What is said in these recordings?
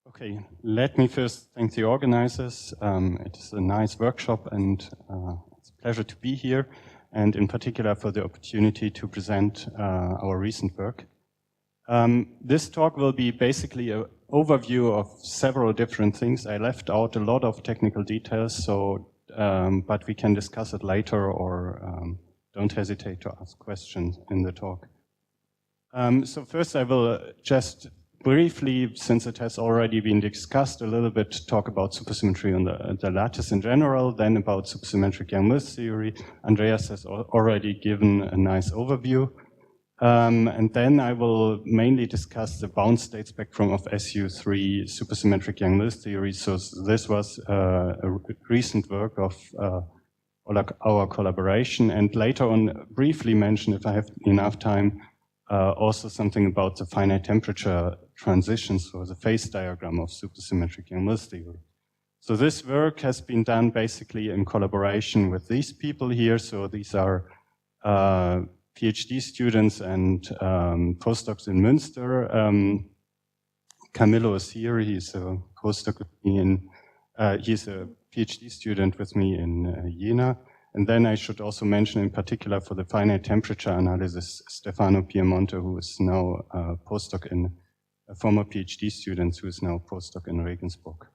Okay, let me first thank the organizers. It is a nice workshop and it's a pleasure to be here, and in particular for the opportunity to present our recent work. This talk will be basically an overview of several different things. I left out a lot of technical details, so but we can discuss it later, or don't hesitate to ask questions in the talk. So first I will just briefly, since it has already been discussed, a little bit talk about supersymmetry on the lattice in general, then about supersymmetric Yang-Mills theory. Andreas has already given a nice overview. And then I will mainly discuss the bound state spectrum of SU3 supersymmetric Yang-Mills theory. So this was a recent work of our collaboration, and later on briefly mention, if I have enough time, also something about the finite temperature transitions, or the phase diagram of supersymmetric Yang-Mills theory. So this work has been done basically in collaboration with these people here. So these are PhD students and postdocs in Münster. Camillo is here. He's a postdoc with me in, he's a PhD student with me in Jena. And then I should also mention, in particular for the finite temperature analysis, Stefano Piemonte, who is now a postdoc in, a former PhD student who is now postdoc in Regensburg.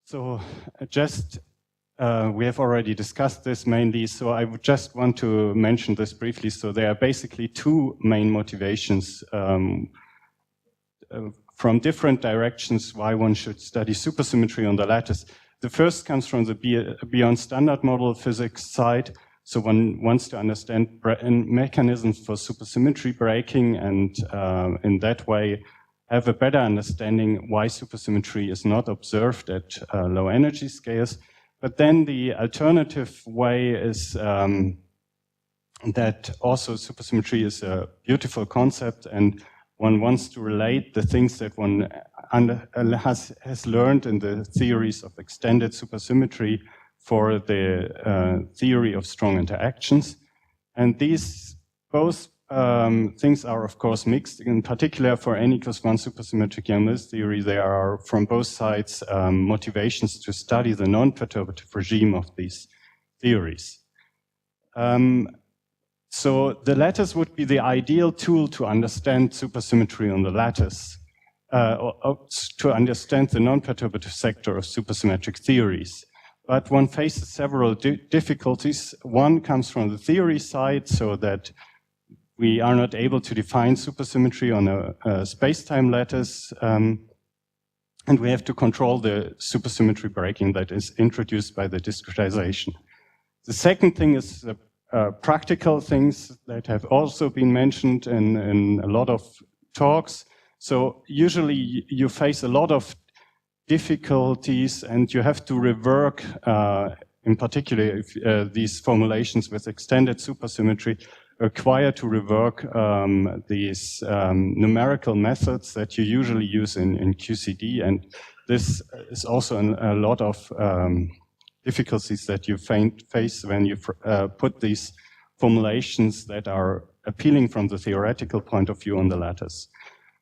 So just, we have already discussed this mainly, so I would just want to mention this briefly. So there are basically two main motivations from different directions why one should study supersymmetry on the lattice. The first comes from the beyond standard model physics side. So one wants to understand mechanisms for supersymmetry breaking, and in that way have a better understanding why supersymmetry is not observed at low energy scales. But then the alternative way is that also supersymmetry is a beautiful concept, and one wants to relate the things that one has learned in the theories of extended supersymmetry for the theory of strong interactions. And these both things are of course mixed. In particular for N=1 supersymmetric Yang-Mills theory, there are from both sides motivations to study the non-perturbative regime of these theories. So the lattice would be the ideal tool to understand supersymmetry on the lattice, or to understand the non-perturbative sector of supersymmetric theories. But one faces several difficulties. One comes from the theory side, so that we are not able to define supersymmetry on a space-time lattice, and we have to control the supersymmetry breaking that is introduced by the discretization. The second thing is the practical things that have also been mentioned in a lot of talks. So usually you face a lot of difficulties, and you have to rework, in particular, if, these formulations with extended supersymmetry require to rework these numerical methods that you usually use in QCD, and this is also a lot of difficulties that you face when you put these formulations that are appealing from the theoretical point of view on the lattice.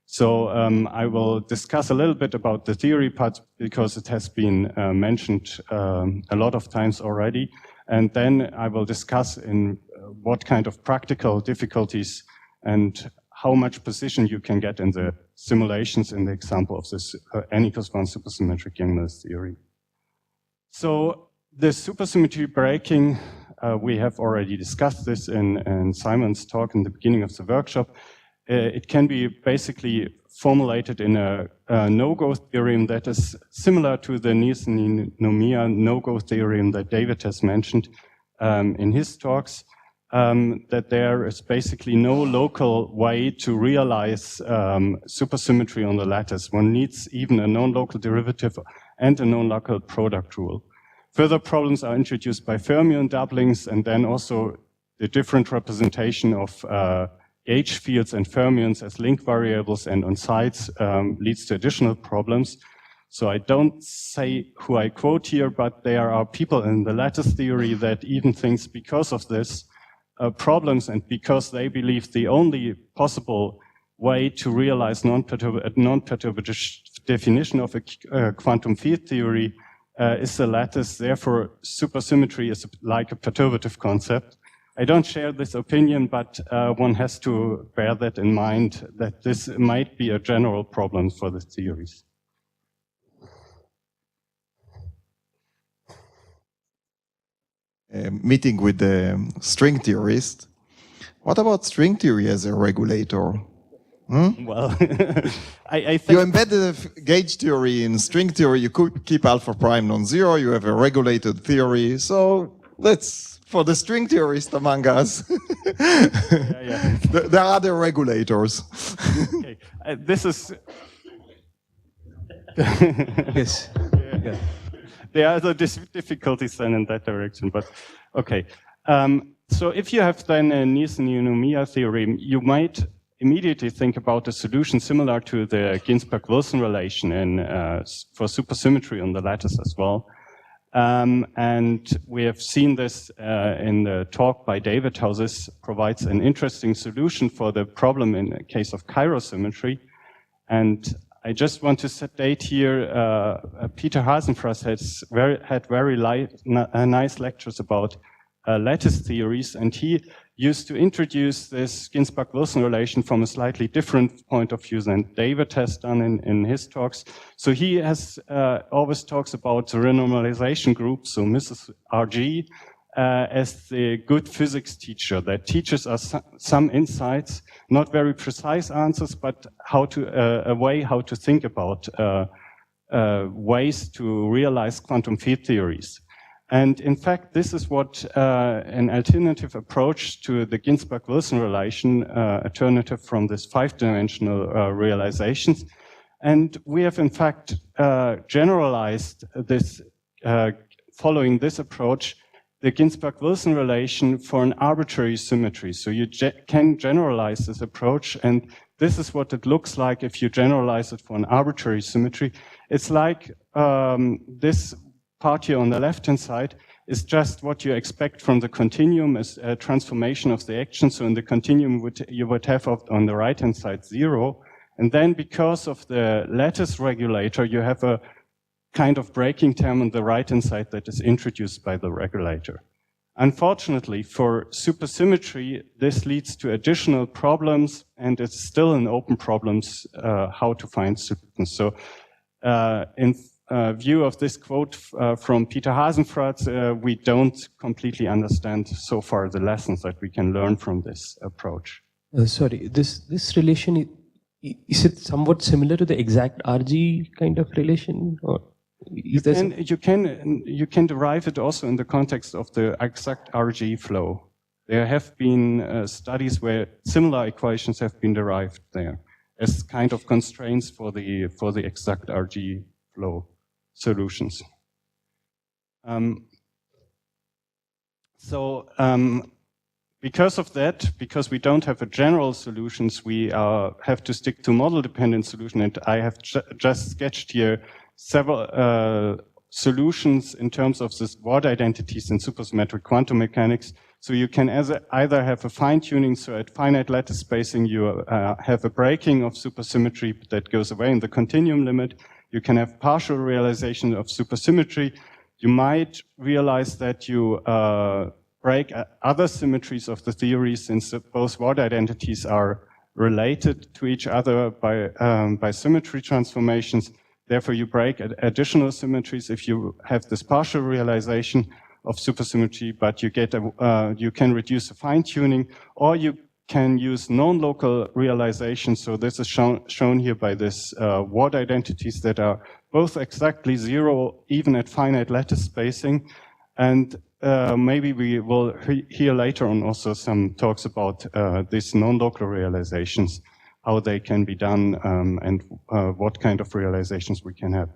So I will discuss a little bit about the theory part, because it has been mentioned a lot of times already. And then I will discuss in what kind of practical difficulties and how much precision you can get in the simulations in the example of this N=1 supersymmetric Yang-Mills theory. So the supersymmetry breaking, we have already discussed this in Simon's talk in the beginning of the workshop. It can be basically formulated in a no-go theorem that is similar to the Nielsen-Nomiya no-go theorem that David has mentioned in his talks, that there is basically no local way to realize supersymmetry on the lattice. One needs even a non-local derivative and a non-local product rule. Further problems are introduced by fermion doublings, and then also the different representation of gauge fields and fermions as link variables and on sides leads to additional problems. So I don't say who I quote here, but there are people in the lattice theory that even thinks because of this problems, and because they believe the only possible way to realize non-perturbative definition of a quantum field theory is the lattice. Therefore, supersymmetry is like a perturbative concept. I don't share this opinion, but one has to bear that in mind, that this might be a general problem for the theories. Meeting with the string theorist. What about string theory as a regulator? Well, I think you embed the gauge theory in string theory, you could keep alpha prime non-zero, you have a regulated theory, so let's, for the string theorist among us, there are other regulators. Okay. This is... Yes. Yeah. There are other difficulties then in that direction, but okay. So if you have then a Nielsen-Eunomia theorem, you might immediately think about a solution similar to the Ginsparg-Wilson relation for supersymmetry on the lattice as well. And we have seen this in the talk by David, how this provides an interesting solution for the problem in the case of chirosymmetry. And I just want to state here, Peter Hasenfratz had very nice lectures about lattice theories, and he used to introduce this Ginsparg-Wilson relation from a slightly different point of view than David has done in his talks. So he has always talks about the renormalization group, so Mrs. RG, as the good physics teacher that teaches us some insights, not very precise answers, but how to a way how to think about ways to realize quantum field theories. And in fact, this is what an alternative approach to the Ginsparg-Wilson relation, alternative from this 5-dimensional realizations. And we have in fact generalized this, following this approach, the Ginsparg-Wilson relation for an arbitrary symmetry. So you can generalize this approach, and this is what it looks like if you generalize it for an arbitrary symmetry. It's like this part here on the left-hand side is just what you expect from the continuum as a transformation of the action. So in the continuum, you would have on the right-hand side 0. And then because of the lattice regulator, you have a kind of breaking term on the right-hand side that is introduced by the regulator. Unfortunately, for supersymmetry, this leads to additional problems, and it's still an open problems how to find solutions. So in view of this quote from Peter Hasenfratz, we don't completely understand so far the lessons that we can learn from this approach. Sorry, this relation, is it somewhat similar to the exact RG kind of relation? Or is you can derive it also in the context of the exact RG flow. There have been studies where similar equations have been derived there as kind of constraints for the exact RG flow solutions. Because of that, because we don't have a general solutions, we have to stick to model-dependent solution, and I have just sketched here several solutions in terms of this word identities in supersymmetric quantum mechanics. So you can either have a fine-tuning, so at finite lattice spacing you have a breaking of supersymmetry that goes away in the continuum limit. You can have partial realization of supersymmetry. You might realize that you break other symmetries of the theory, since both word identities are related to each other by symmetry transformations. Therefore, you break additional symmetries if you have this partial realization of supersymmetry, but you get you can reduce the fine-tuning, or you can use non-local realization. So this is shown here by this word identities that are both exactly 0, even at finite lattice spacing. And maybe we will hear later on also some talks about these non-local realizations, how they can be done, and what kind of realizations we can have.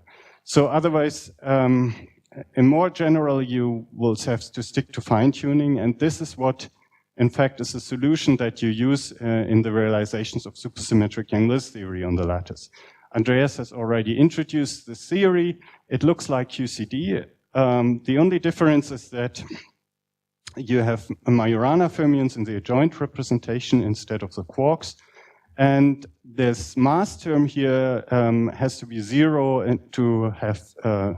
So otherwise, in more general, you will have to stick to fine-tuning, and this is what in fact is a solution that you use in the realizations of supersymmetric Yang-Mills theory on the lattice. Andreas has already introduced this theory. It looks like QCD. The only difference is that you have Majorana fermions in the adjoint representation instead of the quarks. And this mass term here has to be 0 and to have a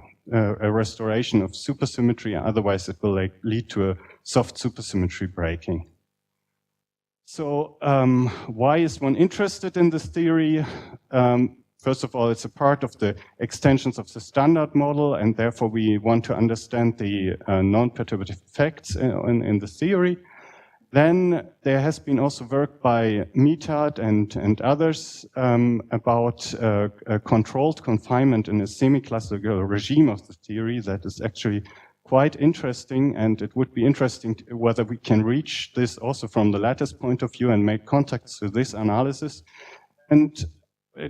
restoration of supersymmetry, otherwise it will lead to a soft supersymmetry breaking. So why is one interested in this theory? First of all, it's a part of the extensions of the standard model, and therefore we want to understand the non-perturbative effects in the theory. Then there has been also work by Mitard and others about a controlled confinement in a semi-classical regime of the theory that is actually quite interesting, and it would be interesting whether we can reach this also from the lattice point of view and make contacts to this analysis. And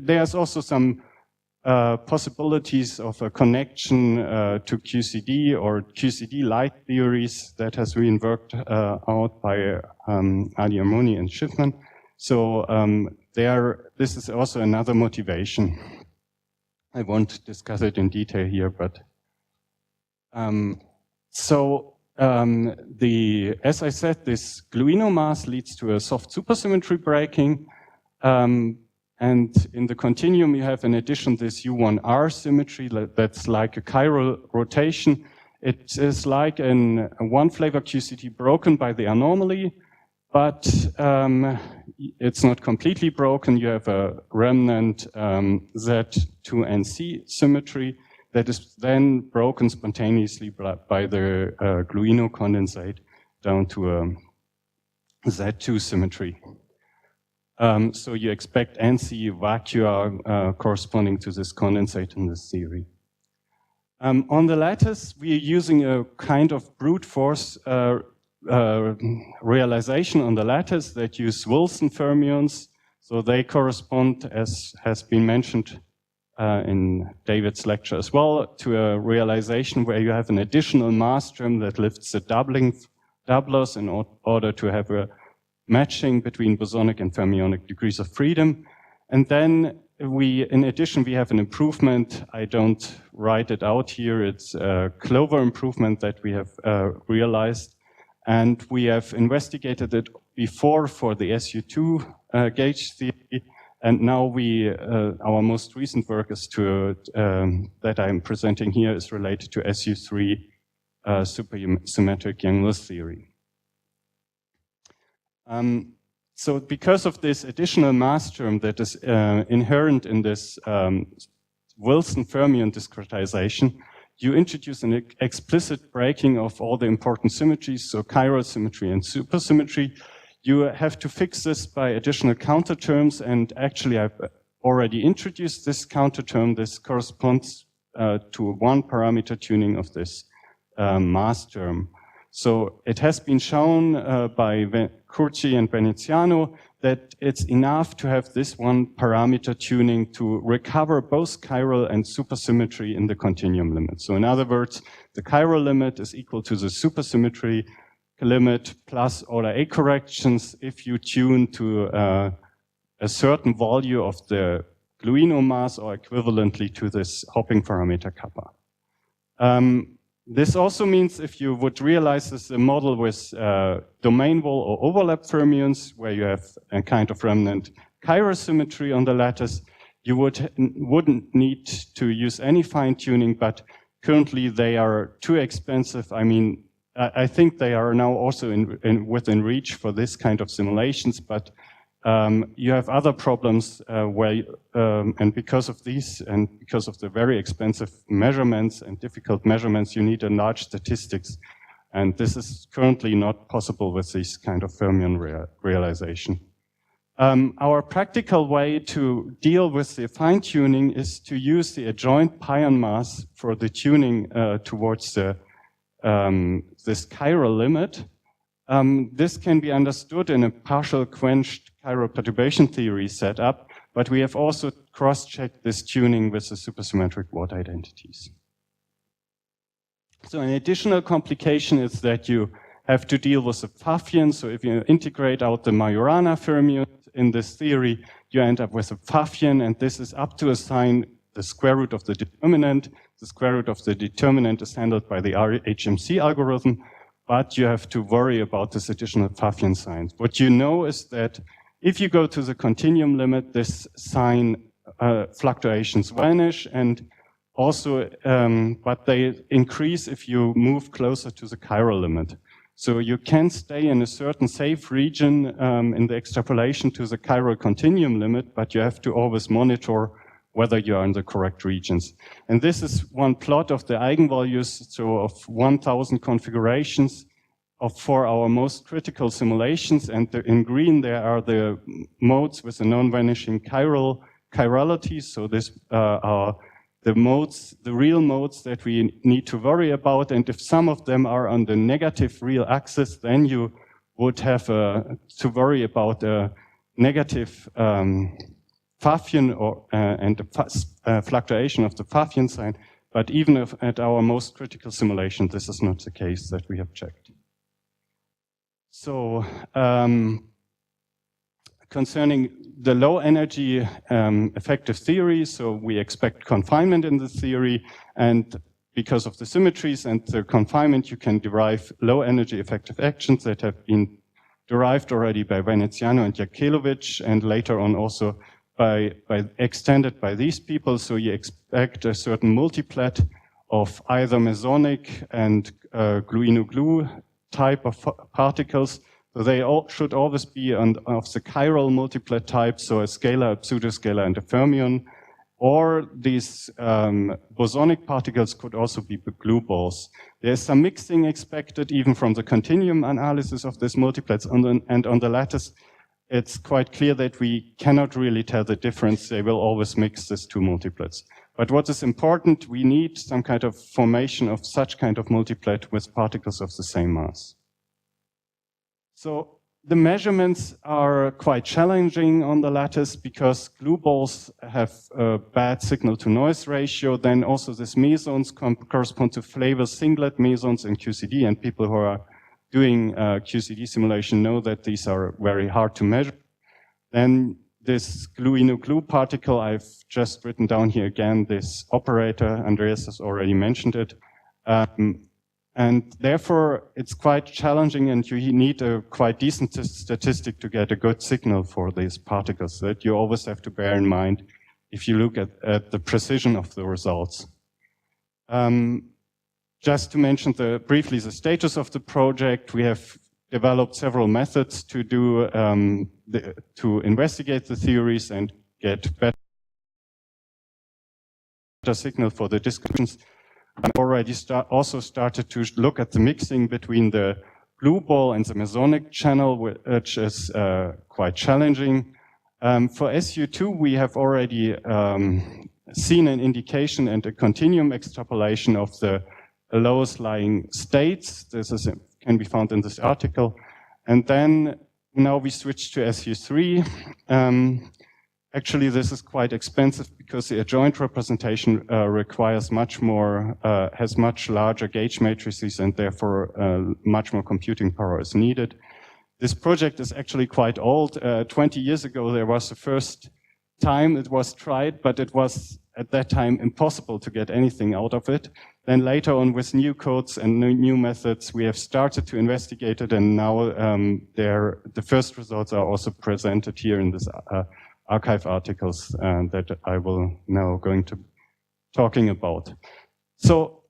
there's also some possibilities of a connection to QCD or QCD-like theories that has been worked out by Ali Armoni and Schiffman. So this is also another motivation. I won't discuss it in detail here, but as I said, this gluino mass leads to a soft supersymmetry breaking. And in the continuum, you have in addition this U1R symmetry that's like a chiral rotation. It is like a one-flavor QCD broken by the anomaly, but it's not completely broken. You have a remnant Z2NC symmetry that is then broken spontaneously by the gluino condensate down to a Z2 symmetry. So you expect NC vacua corresponding to this condensate in this theory. On the lattice, we are using a kind of brute force realization on the lattice that use Wilson fermions. So they correspond, as has been mentioned in David's lecture as well, to a realization where you have an additional mass term that lifts the doublers in order to have a matching between bosonic and fermionic degrees of freedom. And then in addition, we have an improvement. I don't write it out here. It's a Clover improvement that we have realized. And we have investigated it before for the SU2 gauge theory. And now our most recent work is that I'm presenting here is related to SU3 Supersymmetric Yang-Mills Theory. So because of this additional mass term that is inherent in this Wilson fermion discretization, you introduce an explicit breaking of all the important symmetries, so chiral symmetry and supersymmetry. You have to fix this by additional counter terms, and actually I've already introduced this counter term. This corresponds to one parameter tuning of this mass term. So it has been shown by Curci and Veneziano that it's enough to have this one parameter tuning to recover both chiral and supersymmetry in the continuum limit. So in other words, the chiral limit is equal to the supersymmetry limit plus order A corrections if you tune to a certain value of the gluino mass or equivalently to this hopping parameter kappa. This also means if you would realize this is a model with domain wall or overlap fermions, where you have a kind of remnant chiral symmetry on the lattice, you wouldn't need to use any fine tuning, but currently they are too expensive. I mean, I think they are now also within reach for this kind of simulations, but you have other problems and because of these and because of the very expensive measurements and difficult measurements, you need a large statistics. And this is currently not possible with this kind of fermion realization. Our practical way to deal with the fine tuning is to use the adjoint pion mass for the tuning towards the, this chiral limit. This can be understood in a partial quenched chiral perturbation theory setup, but we have also cross-checked this tuning with the supersymmetric Watt identities. So an additional complication is that you have to deal with the Pfaffian. So if you integrate out the Majorana fermion in this theory, you end up with a Pfaffian, and this is up to a sign the square root of the determinant. The square root of the determinant is handled by the HMC algorithm, but you have to worry about this additional Pfaffian sign. What you know is that If you go to the continuum limit, this sign fluctuations vanish, and also, but they increase if you move closer to the chiral limit. So you can stay in a certain safe region in the extrapolation to the chiral continuum limit, but you have to always monitor whether you are in the correct regions. And this is one plot of the eigenvalues, so of 1,000 configurations for our most critical simulations. And in green, there are the modes with a non-vanishing chirality. So this are the modes, the real modes that we need to worry about. And if some of them are on the negative real axis, then you would have to worry about a negative Pfaffian and the fluctuation of the Pfaffian sign. But even if at our most critical simulation, this is not the case that we have checked. So concerning the low energy effective theory, so we expect confinement in the theory, and because of the symmetries and the confinement, you can derive low energy effective actions that have been derived already by Veneziano and Jakelowicz, and later on also extended by these people. So you expect a certain multiplet of either mesonic and glue-in-glue type of particles. So they all should always be of the chiral multiplet type, so a scalar, a pseudoscalar, and a fermion. Or these bosonic particles could also be glue balls. There's some mixing expected even from the continuum analysis of these multiplets. And on the lattice, it's quite clear that we cannot really tell the difference. They will always mix these two multiplets. But what is important, we need some kind of formation of such kind of multiplet with particles of the same mass. So the measurements are quite challenging on the lattice because glue balls have a bad signal-to-noise ratio. Then also these mesons correspond to flavor singlet mesons in QCD, and people who are doing QCD simulation know that these are very hard to measure. Then this glue-in-glue particle, I've just written down here again, this operator, Andreas has already mentioned it. And therefore, it's quite challenging, and you need a quite decent statistic to get a good signal for these particles that you always have to bear in mind if you look at the precision of the results. Just to mention briefly the status of the project, we have developed several methods to do to investigate the theories and get better signal for the discussions. I already also started to look at the mixing between the glue ball and the mesonic channel, which is quite challenging. For SU2, we have already seen an indication and a continuum extrapolation of the lowest lying states. This can be found in this article. And then now we switch to SU3. Actually, this is quite expensive because the adjoint representation requires much more, has much larger gauge matrices, and therefore much more computing power is needed. This project is actually quite old. 20 years ago, there was the first time it was tried, but it was at that time impossible to get anything out of it. Then later on, with new codes and new methods, we have started to investigate it, and now the first results are also presented here in this archive articles that I will now going to talking about. So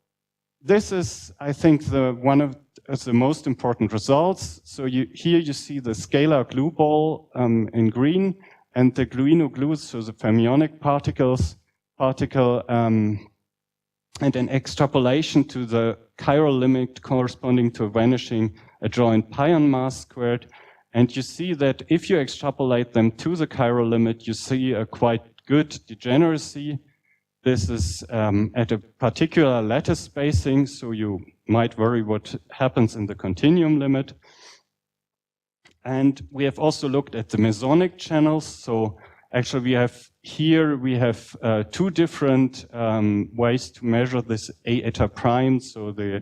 this is, I think, one of the most important results. So here you see the scalar glue ball in green, and the glue-in-glue, so the fermionic particle, and an extrapolation to the chiral limit corresponding to a vanishing adjoint pion mass squared. And you see that if you extrapolate them to the chiral limit, you see a quite good degeneracy. This is at a particular lattice spacing, so you might worry what happens in the continuum limit. And we have also looked at the mesonic channels. So actually we have two different ways to measure this A eta prime, so the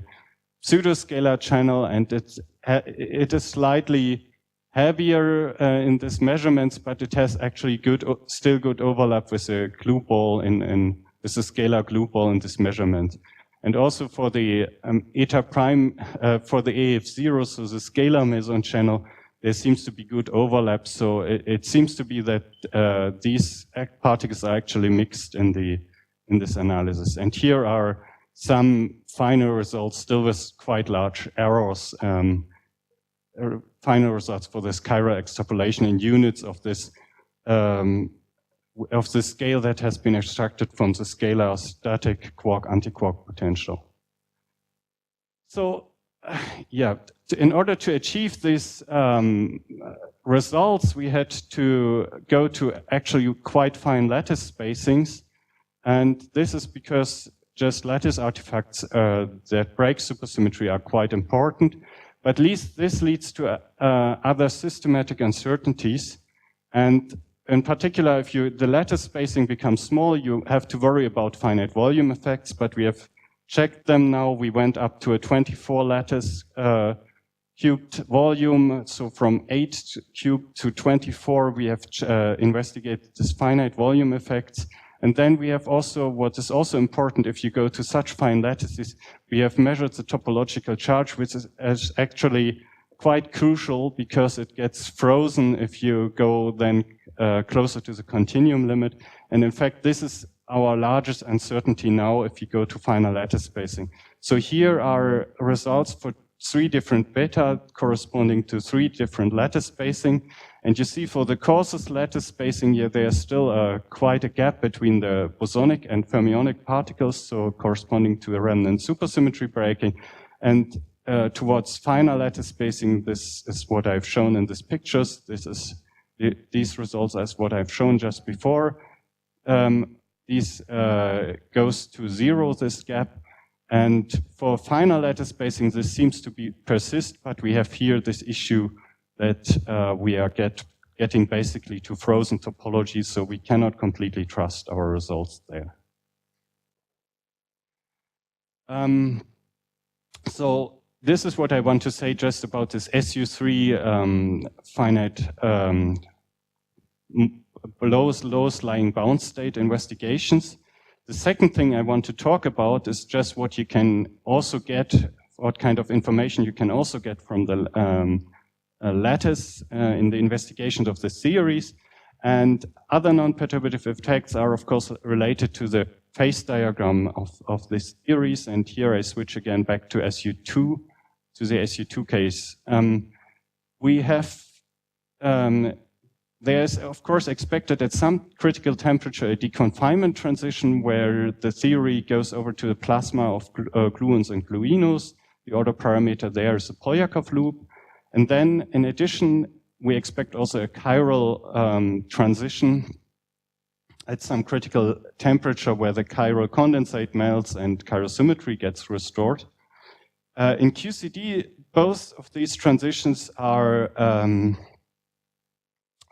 pseudoscalar channel, and it is slightly heavier in these measurements, but it has actually still good overlap with the glue ball with the scalar glue ball in this measurement. And also for the eta prime, for the AF0, so the scalar meson channel, there seems to be good overlap. So it seems to be that these particles are actually mixed in this analysis. And here are some final results, still with quite large errors. Final results for this chiral extrapolation in units of this scale that has been extracted from the scalar static quark-antiquark potential. So, yeah, in order to achieve these results, we had to go to actually quite fine lattice spacings. And this is because just lattice artifacts that break supersymmetry are quite important. But at least this leads to other systematic uncertainties. And in particular, if the lattice spacing becomes small, you have to worry about finite volume effects, but we have checked them now. We went up to a 24 lattice cubed volume. So from 8 cubed to 24, we have investigated this finite volume effects. And then we have also, what is also important if you go to such fine lattices, we have measured the topological charge, which is actually quite crucial because it gets frozen if you go then closer to the continuum limit. And in fact, this is our largest uncertainty now if you go to finer lattice spacing. So here are results for 3 different beta corresponding to 3 different lattice spacing. And you see for the coarsest lattice spacing here, there's still quite a gap between the bosonic and fermionic particles, so corresponding to a remnant supersymmetry breaking. And towards finer lattice spacing, this is what I've shown in these pictures. This is these results as what I've shown just before. These goes to 0, this gap. And for finer lattice spacing, this seems to persist, but we have here this issue that we are getting basically to frozen topologies, so we cannot completely trust our results there. So this is what I want to say just about this SU3 finite lowest lying bound state investigations. The second thing I want to talk about is just what you can also get, what kind of information you can also get from the lattice in the investigations of the theories. And other non-perturbative effects are, of course, related to the phase diagram of these theories. And here I switch again back to SU2, to the SU2 case. We have, there's, of course, expected at some critical temperature a deconfinement transition where the theory goes over to the plasma of gluons and gluinos. The order parameter there is a Polyakov loop. And then, in addition, we expect also a chiral transition at some critical temperature where the chiral condensate melts and chiral symmetry gets restored. In QCD, both of these transitions are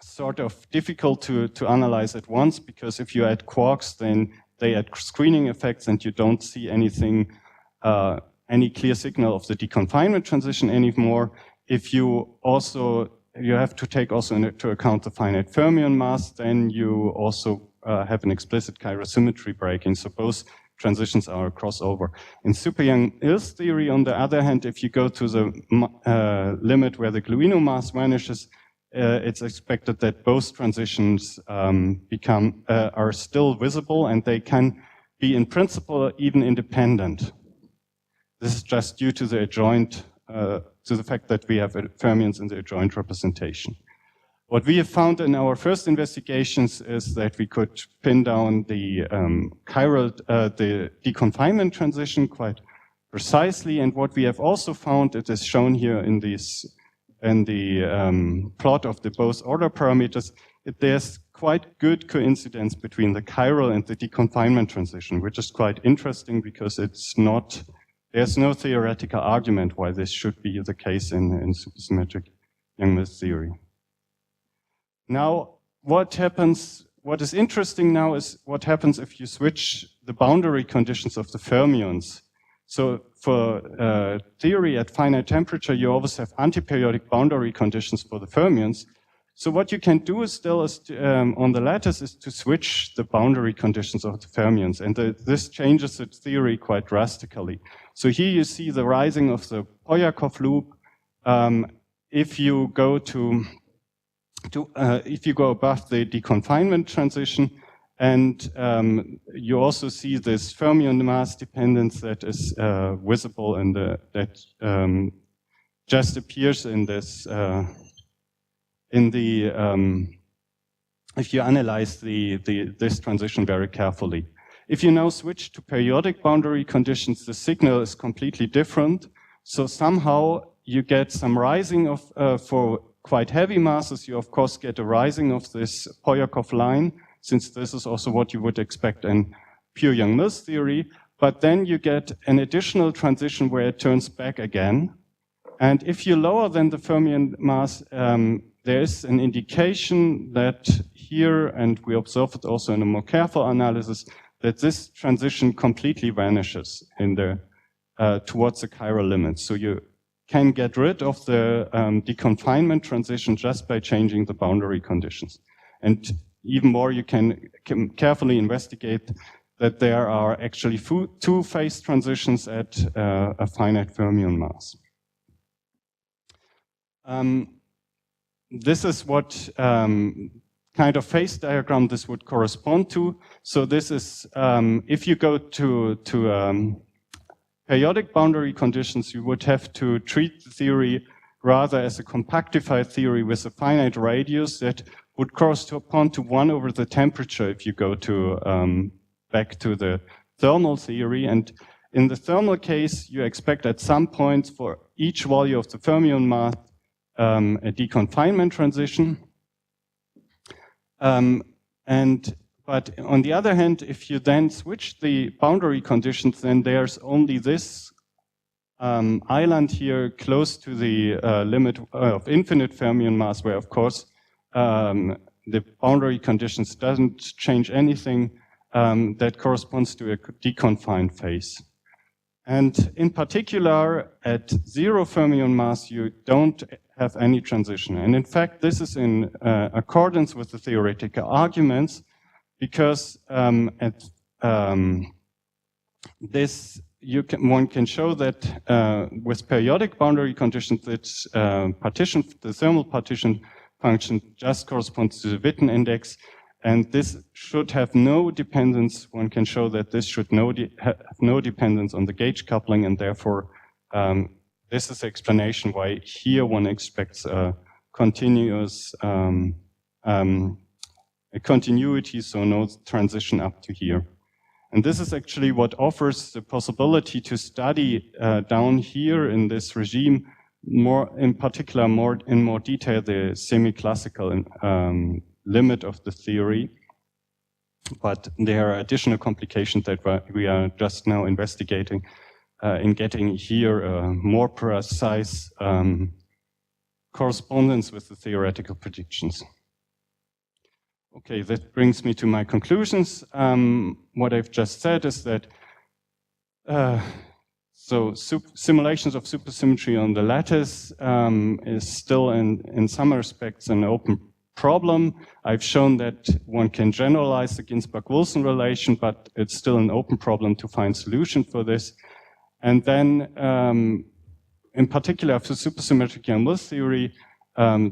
sort of difficult to analyze at once, because if you add quarks, then they add screening effects and you don't see anything, any clear signal of the deconfinement transition anymore. If you also, you have to take also into account the finite fermion mass, then you also have an explicit chiral symmetry breaking. So both transitions are a crossover. In Super Yang-Mills theory, on the other hand, if you go to the limit where the gluino mass vanishes, it's expected that both transitions are still visible, and they can be, in principle, even independent. This is just due to the adjoint, to the fact that we have fermions in the adjoint representation. What we have found in our first investigations is that we could pin down the the deconfinement transition quite precisely, and what we have also found, it is shown here in this, in the plot of the both order parameters, there's quite good coincidence between the chiral and the deconfinement transition, which is quite interesting because it's not, there's no theoretical argument why this should be the case in supersymmetric Yang-Mills theory. Now, what happens, what is interesting now is what happens if you switch the boundary conditions of the fermions. So for theory at finite temperature, you always have antiperiodic boundary conditions for the fermions. So what you can do is still is to, on the lattice is to switch the boundary conditions of the fermions. And this changes the theory quite drastically. So here you see the rising of the Polyakov loop. if you go if you go above the deconfinement transition, and you also see this fermion mass dependence that is visible in that just appears in this if you analyze this transition very carefully. If you now switch to periodic boundary conditions, the signal is completely different. So somehow you get some rising of, for quite heavy masses, you of course get a rising of this Polyakov line, since this is also what you would expect in pure Yang-Mills theory. But then you get an additional transition where it turns back again. And if you lower than the fermion mass, there is an indication that here, and we observe it also in a more careful analysis, that this transition completely vanishes in the towards the chiral limit. So you can get rid of the deconfinement transition just by changing the boundary conditions. And even more, you can carefully investigate that there are actually two phase transitions at a finite fermion mass. This is what kind of phase diagram this would correspond to. So this is, if you go to periodic boundary conditions, you would have to treat the theory rather as a compactified theory with a finite radius that would correspond to 1 over the temperature if you go to back to the thermal theory. And in the thermal case, you expect at some point for each value of the fermion mass a deconfinement transition. But on the other hand, if you then switch the boundary conditions, then there's only this island here close to the limit of infinite fermion mass, where of course the boundary conditions doesn't change anything that corresponds to a deconfined phase. And in particular, at 0 fermion mass, you don't have any transition. And in fact, this is in accordance with the theoretical arguments, because at this, one can show that with periodic boundary conditions, that partition, the thermal partition function just corresponds to the Witten index, and this should have no dependence. One can show that this should have no dependence on the gauge coupling, and therefore this is the explanation why here one expects a continuous a continuity, so no transition up to here. And this is actually what offers the possibility to study down here in this regime more, in particular, in more detail, the semi-classical limit of the theory. But there are additional complications that we are just now investigating in getting here a more precise correspondence with the theoretical predictions. Okay, that brings me to my conclusions. What I've just said is that simulations of supersymmetry on the lattice is still in some respects an open problem. I've shown that one can generalize the Ginsparg-Wilson relation, but it's still an open problem to find solution for this. And then, in particular for supersymmetric Yang-Mills theory,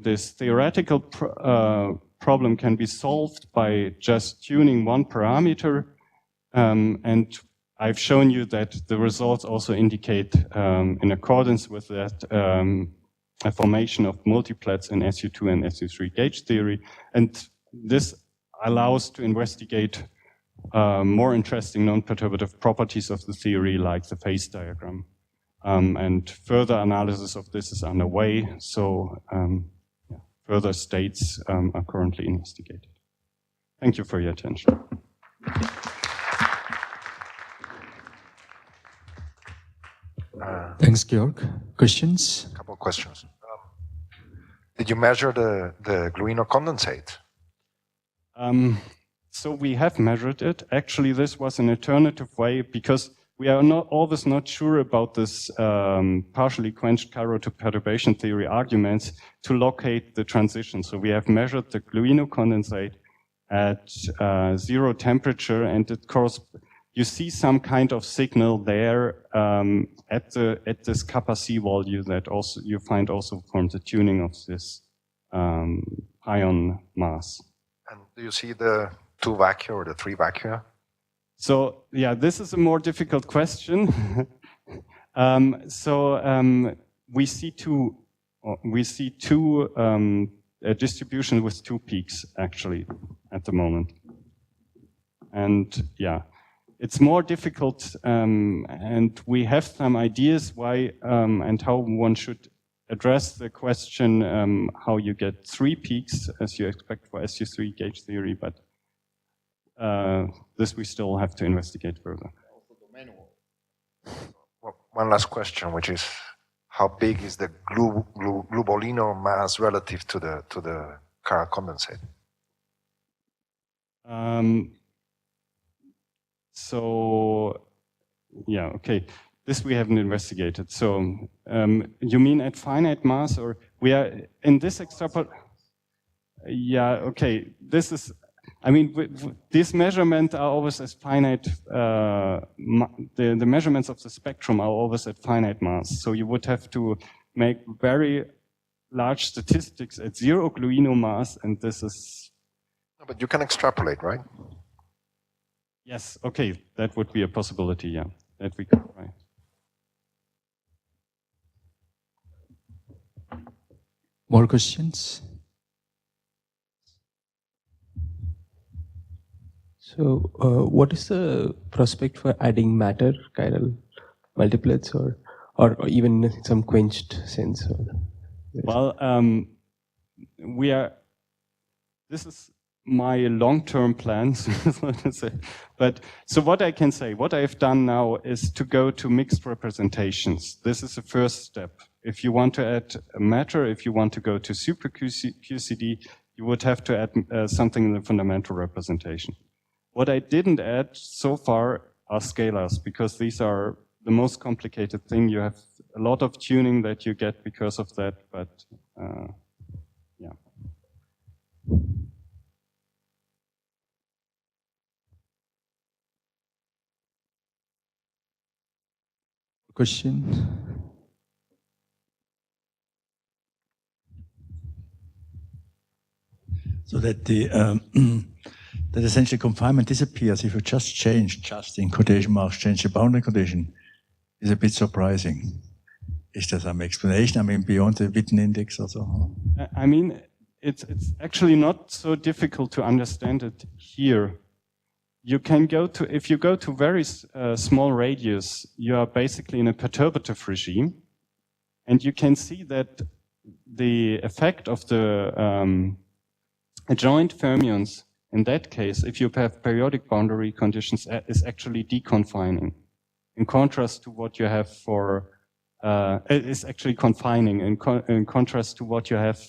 this theoretical problem can be solved by just tuning one parameter. And I've shown you that the results also indicate, in accordance with that, a formation of multiplets in SU2 and SU3 gauge theory. And this allows to investigate more interesting non-perturbative properties of the theory, like the phase diagram. And further analysis of this is underway, so further states are currently investigated. Thank you for your attention. Thanks, Georg. Questions? A couple of questions. Did you measure the gluino condensate? So we have measured it. Actually, this was an alternative way, because we are always not sure about this partially quenched chiral to perturbation theory arguments to locate the transition. So we have measured the gluino condensate at 0 temperature, and you see some kind of signal there at this kappa C value that also you find also from the tuning of this ion mass. And do you see the 2 vacua or the 3 vacua? So yeah, this is a more difficult question. We see two distributions with 2 peaks actually at the moment, and yeah, it's more difficult, and we have some ideas why and how one should address the question how you get 3 peaks as you expect for SU3 gauge theory, but this we still have to investigate further. Well, one last question, which is, how big is the globalino mass relative to the chiral condensate? So yeah, okay. This we haven't investigated. So you mean at finite mass, or we are in this extrapolation? Yeah, okay. This is, I mean, these measurements are always as finite. The measurements of the spectrum are always at finite mass. So you would have to make very large statistics at 0 gluino mass, and this is. No, but you can extrapolate, right? Yes. Okay, that would be a possibility. Yeah, that we could try. More questions? So, what is the prospect for adding matter chiral multiplets, or even in some quenched sense? Well, we are. This is my long-term plans, so to say. But so what I can say, what I've done now is to go to mixed representations. This is the first step. If you want to add matter, if you want to go to super QCD, you would have to add something in the fundamental representation. What I didn't add so far are scalars, because these are the most complicated thing. You have a lot of tuning that you get because of that, but yeah. Question? So that the that essentially confinement disappears if you just change, just in quotation marks, change the boundary condition, is a bit surprising. Is there some explanation? I mean, beyond the Witten index or so? I mean, it's actually not so difficult to understand it here. You can go to, if you go to very small radius, you are basically in a perturbative regime, and you can see that the effect of the adjoint fermions, in that case, if you have periodic boundary conditions, is actually deconfining. In contrast to what you have for, is actually confining in contrast to what you have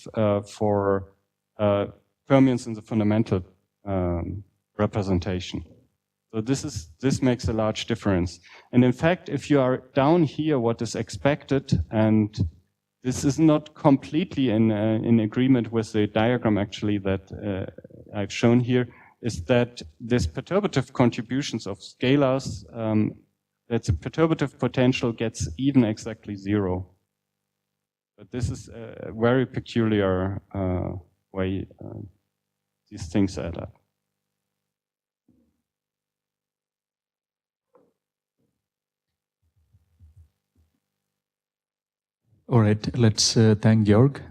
for fermions in the fundamental representation. So this makes a large difference. And in fact, if you are down here, what is expected, and this is not completely in agreement with the diagram actually that I've shown here, is that this perturbative contributions of scalars, that the perturbative potential gets even exactly 0. But this is a very peculiar way these things add up. All right, let's thank Georg.